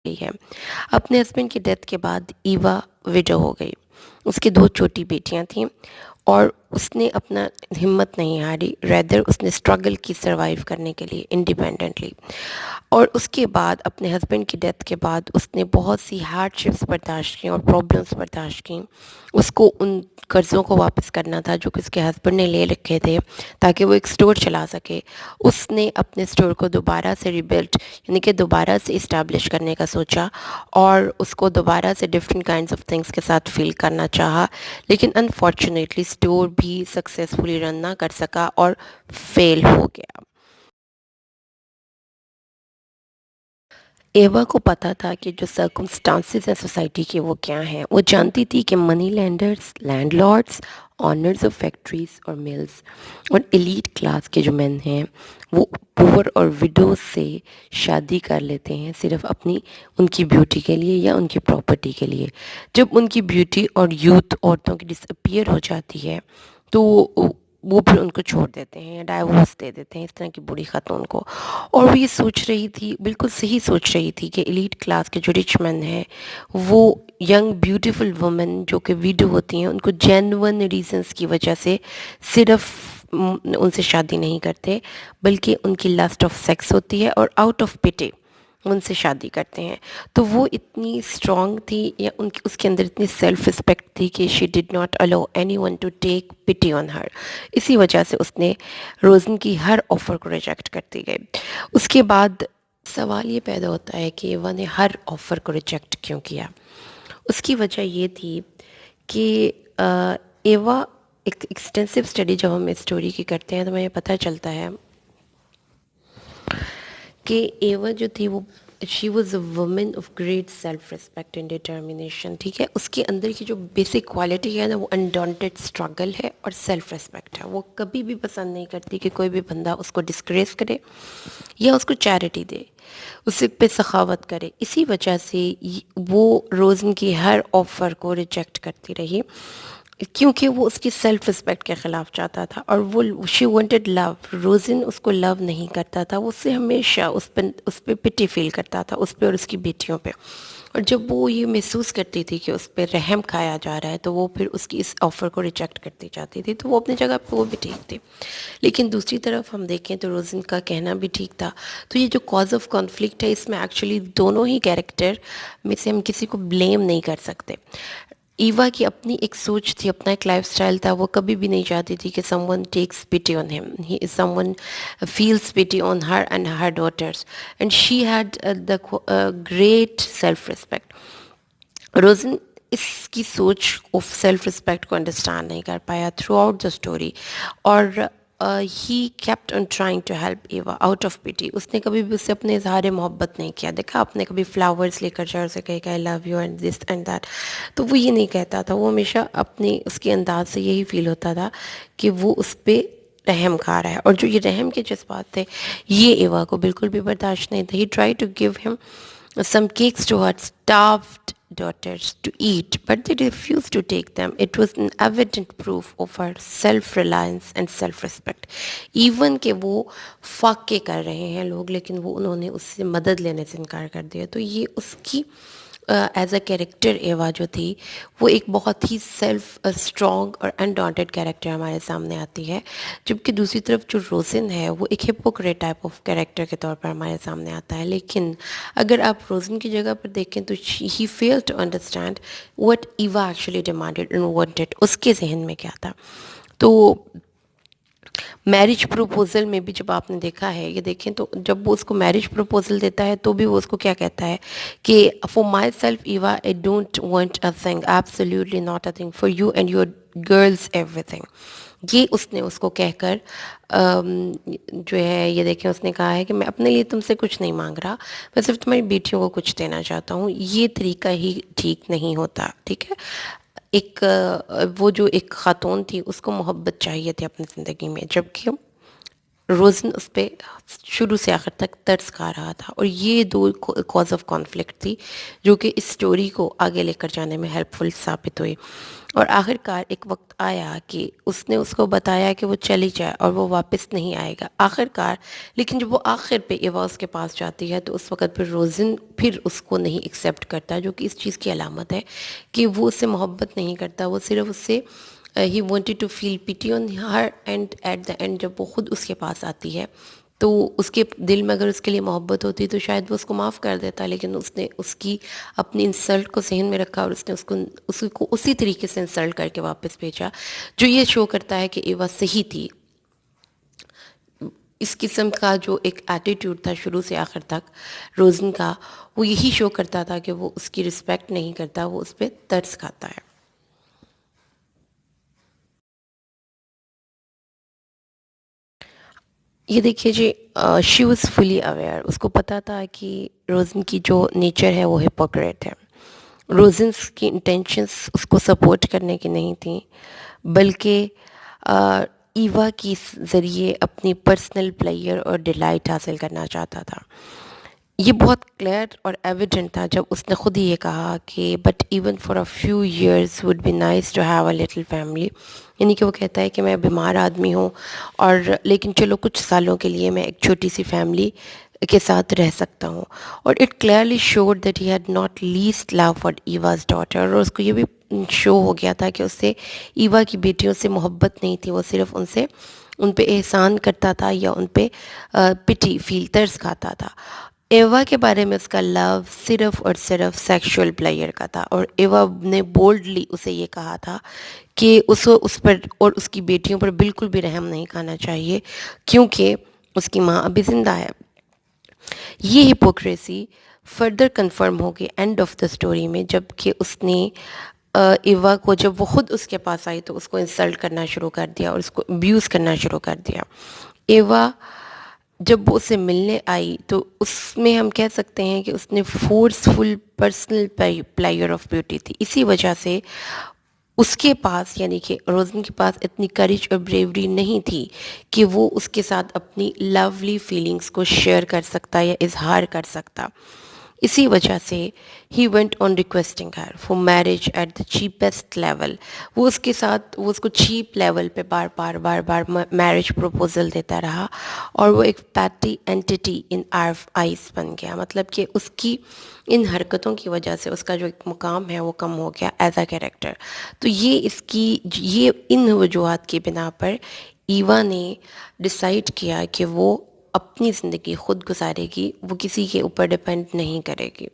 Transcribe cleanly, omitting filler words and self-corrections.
گئی ہے۔ اپنے ہسبینڈ کی ڈیتھ کے بعد ایوا وڈو ہو گئی۔ اس کی 2 چھوٹی بیٹیاں تھیں اور اس نے اپنا ہمت نہیں ہاری، ریدر اس نے اسٹرگل کی سروائیو کرنے کے لیے انڈیپینڈنٹلی۔ اور اس کے بعد اپنے ہسبینڈ کی ڈیتھ کے بعد اس نے بہت سی ہارڈ شپس برداشت کی اور پرابلمس برداشت کی۔ اس کو ان قرضوں کو واپس کرنا تھا جو کہ اس کے ہسبینڈ نے لے رکھے تھے تاکہ وہ ایک اسٹور چلا سکے۔ اس نے اپنے اسٹور کو دوبارہ سے ریبلٹ یعنی کہ دوبارہ سے اسٹیبلش کرنے کا سوچا اور اس کو دوبارہ سے ڈفرینٹ کائنڈس آف تھنگس کے ساتھ فیل کرنا چاہا، لیکن انفارچونیٹلی اسٹور بھی سکسیزفلی رن نہ کر سکا اور فیل ہو گیا۔ ایوا کو پتا تھا کہ جو سرکمسٹانسز ہیں سوسائٹی کے وہ کیا ہیں۔ وہ جانتی تھی کہ money lenders, landlords, owners of factories اور ملز اور ایلیٹ کلاس کے جو مین ہیں وہ پور اور وڈوز سے شادی کر لیتے ہیں صرف ان کی بیوٹی کے لیے یا ان کی پراپرٹی کے لیے۔ جب ان کی بیوٹی اور یوتھ عورتوں کی ڈس اپیئر ہو جاتی ہے تو وہ پھر ان کو چھوڑ دیتے ہیں یا ڈائیورس دے دیتے ہیں اس طرح کی بری خاتون کو۔ اور وہ یہ سوچ رہی تھی، بالکل صحیح سوچ رہی تھی کہ ایلیٹ کلاس کے جو رچ مین ہیں وہ ینگ بیوٹیفل وومن جو کہ ویڈو ہوتی ہیں ان کو جینون ریزنز کی وجہ سے صرف ان سے شادی نہیں کرتے بلکہ ان کی لسٹ آف سیکس ہوتی ہے اور آؤٹ آف پٹی ان سے شادی کرتے ہیں۔ تو وہ اتنی اسٹرانگ تھی یا اس کے اندر اتنی سیلف رسپیکٹ تھی کہ she did not allow anyone to take pity on ہر۔ اسی وجہ سے اس نے روزن کی ہر آفر کو ریجیکٹ کرتی گئی۔ اس کے بعد سوال یہ پیدا ہوتا ہے کہ ایوا نے ہر آفر کو ریجیکٹ کیوں کیا؟ اس کی وجہ یہ تھی کہ ایوا ایک ایکسٹینسو اسٹڈی جب ہم اسٹوری کی کرتے ہیں تو ہمیں پتہ چلتا ہے کہ ایوا جو تھی وہ she was a woman of great self respect and determination, ٹھیک ہے۔ اس کے اندر کی جو بیسک کوالٹی ہے نا وہ انڈانٹیڈ اسٹرگل ہے اور سیلف ریسپیکٹ ہے۔ وہ کبھی بھی پسند نہیں کرتی کہ کوئی بھی بندہ اس کو ڈسکریس کرے یا اس کو چیریٹی دے، اس پہ سخاوت کرے۔ اسی وجہ سے وہ روزن کی ہر آفر کو ریجیکٹ کرتی رہی کیونکہ وہ اس کی سیلف رسپیکٹ کے خلاف چاہتا تھا اور وہ شی وانٹڈ لو۔ روزن اس کو لو نہیں کرتا تھا، وہ اس سے ہمیشہ اس پہ پٹی فیل کرتا تھا، اس پہ اور اس کی بیٹیوں پہ۔ اور جب وہ یہ محسوس کرتی تھی کہ اس پہ رحم کھایا جا رہا ہے تو وہ پھر اس کی اس آفر کو ریجیکٹ کرتی جاتی تھی۔ تو وہ اپنی جگہ پہ وہ بھی ٹھیک تھی، لیکن دوسری طرف ہم دیکھیں تو روزن کا کہنا بھی ٹھیک تھا۔ تو یہ جو کاز آف کانفلکٹ ہے اس میں ایکچولی دونوں ہی کیریکٹر میں سے ہم کسی کو بلیم نہیں کر سکتے۔ ایوا کی اپنی ایک سوچ تھی، اپنا ایک لائف سٹائل تھا، وہ کبھی بھی نہیں چاہتی تھی کہ سم ون ٹیکس پٹی آن ہم، some one feels pity on her and her daughters, and she had the great self respect. Rosen اس کی سوچ آف سیلف رسپیکٹ کو انڈرسٹینڈ نہیں کر پایا تھرو آؤٹ دا اسٹوری، اور he kept on trying to help Eva out of pity. اس نے کبھی بھی اس سے اپنے اظہار محبت نہیں کیا۔ دیکھا آپ نے کبھی فلاورس لے کر جا اسے کہے کہ I love you and this and that, تو وہ یہ نہیں کہتا تھا۔ وہ ہمیشہ اپنے اس کے انداز سے یہی فیل ہوتا تھا کہ وہ اس پہ رحم کھا رہا ہے، اور جو یہ رحم کے جذبات تھے یہ ایوا کو بالکل بھی برداشت نہیں تھے۔ ہی ٹرائی ٹو گیو ہم some cakes to her starved daughters to eat, but they refused to take them. It was an evident proof of her self-reliance and self-respect. Even کہ وہ فاقے کر رہے ہیں لوگ لیکن وہ انہوں نے اس سے مدد لینے سے انکار کر دیا۔ تو یہ اس کی ایز اے کیریکٹر ایوا جو تھی وہ ایک بہت ہی سیلف اسٹرانگ اور انڈانٹیڈ کیریکٹر ہمارے سامنے آتی ہے، جبکہ دوسری طرف جو روزن ہے وہ ایک ہپوکریٹ ٹائپ آف کیریکٹر کے طور پر ہمارے سامنے آتا ہے۔ لیکن اگر آپ روزن کی جگہ پر دیکھیں تو he fail to understand what Eva actually demanded and wanted, اس کے ذہن میں کیا تھا۔ تو میرج پروپوزل میں بھی جب آپ نے دیکھا ہے، یہ دیکھیں تو جب وہ اس کو میرج پروپوزل دیتا ہے تو بھی وہ اس کو کیا کہتا ہے کہ for myself Eva I don't want a thing, absolutely not a thing, for you and your girls everything. یہ اس نے اس کو کہہ کر جو ہے یہ دیکھیں اس نے کہا ہے کہ میں اپنے لیے تم سے کچھ نہیں مانگ رہا، میں صرف تمہاری بیٹیوں کو کچھ دینا چاہتا ہوں۔ یہ طریقہ ہی ٹھیک نہیں ہوتا، ٹھیک ہے۔ ایک وہ جو ایک خاتون تھی اس کو محبت چاہیے تھی اپنی زندگی میں، جبکہ روزن اس پہ شروع سے آخر تک ترس کھا رہا تھا، اور یہ دو کاز آف کانفلکٹ تھی جو کہ اس سٹوری کو آگے لے کر جانے میں ہیلپ فل ثابت ہوئی. اور آخر کار ایک وقت آیا کہ اس نے اس کو بتایا کہ وہ چلی جائے اور وہ واپس نہیں آئے گا آخر کار. لیکن جب وہ آخر پہ ایوا اس کے پاس جاتی ہے تو اس وقت پھر روزن پھر اس کو نہیں ایکسیپٹ کرتا، جو کہ اس چیز کی علامت ہے کہ وہ اس سے محبت نہیں کرتا. وہ صرف اس سے ہی وانٹیڈ ٹو فیل پیٹی آن her, and at the and جب وہ خود اس کے پاس آتی ہے تو اس کے دل میں اگر اس کے لیے محبت ہوتی تو شاید وہ اس کو معاف کر دیتا، لیکن اس نے اس کی اپنی انسلٹ کو ذہن میں رکھا اور اس نے اس کو اسی طریقے سے انسلٹ کر کے واپس بھیجا، جو یہ شو کرتا ہے کہ ایوا صحیح تھی. اس قسم کا جو ایک ایٹیٹیوڈ تھا شروع سے آخر تک روزن کا، وہ یہی شو کرتا تھا کہ وہ اس کی رسپیکٹ نہیں کرتا، وہ اس پہ ترس کھاتا ہے. یہ دیکھیے جی، شی واز فلی اویئر، اس کو پتہ تھا کہ روزن کی جو نیچر ہے وہ ہپوکریٹ ہے. روزنس کی انٹینشنس اس کو سپورٹ کرنے کی نہیں تھیں، بلکہ ایوا کی ذریعے اپنی پرسنل پلیئر اور ڈیلائٹ حاصل کرنا چاہتا تھا. یہ بہت کلیئر اور ایویڈنٹ تھا جب اس نے خود ہی یہ کہا کہ but even for a few years would be nice to have a little family. یعنی کہ وہ کہتا ہے کہ میں بیمار آدمی ہوں، اور لیکن چلو کچھ سالوں کے لیے میں ایک چھوٹی سی فیملی کے ساتھ رہ سکتا ہوں. اور it clearly showed that he had not lost love for Eva's daughter. اور اس کو یہ بھی شو ہو گیا تھا کہ اس سے ایوا کی بیٹیوں سے محبت نہیں تھی، وہ صرف ان پہ احسان کرتا تھا یا ان پہ پٹی فیل ترس کھاتا تھا. ایوا کے بارے میں اس کا لو صرف اور صرف سیکشول پلیئر کا تھا، اور ایوا نے بولڈلی اسے یہ کہا تھا کہ اس پر اور اس کی بیٹیوں پر بالکل بھی رحم نہیں کھانا چاہیے، کیونکہ اس کی ماں ابھی زندہ ہے. یہ ہپوکریسی فردر کنفرم ہوگی اینڈ آف دا سٹوری میں، جب کہ اس نے ایوا کو جب وہ خود اس کے پاس آئی تو اس کو انسلٹ کرنا شروع کر دیا اور اس کو ابیوز کرنا شروع کر دیا. ایوا جب وہ اسے ملنے آئی تو اس میں ہم کہہ سکتے ہیں کہ اس نے forceful personal player of beauty تھی. اسی وجہ سے اس کے پاس، یعنی کہ روزن کے پاس اتنی کریج اور بریوری نہیں تھی کہ وہ اس کے ساتھ اپنی لولی فیلنگز کو شیئر کر سکتا یا اظہار کر سکتا. اسی وجہ سے he went on requesting her for marriage at the cheapest level. وہ اس کو چیپ لیول پہ بار میرج پروپوزل دیتا رہا، اور وہ ایک پیٹی اینٹی ان آئیز بن گیا. مطلب کہ اس کی ان حرکتوں کی وجہ سے اس کا جو ایک مقام ہے وہ کم ہو گیا ایز اے کیریکٹر. تو یہ ان وجوہات کی بنا پر ایوا نے ڈیسائیڈ کیا کہ وہ اپنی زندگی خود گزارے گی، وہ کسی کے اوپر ڈیپینڈ نہیں کرے گی.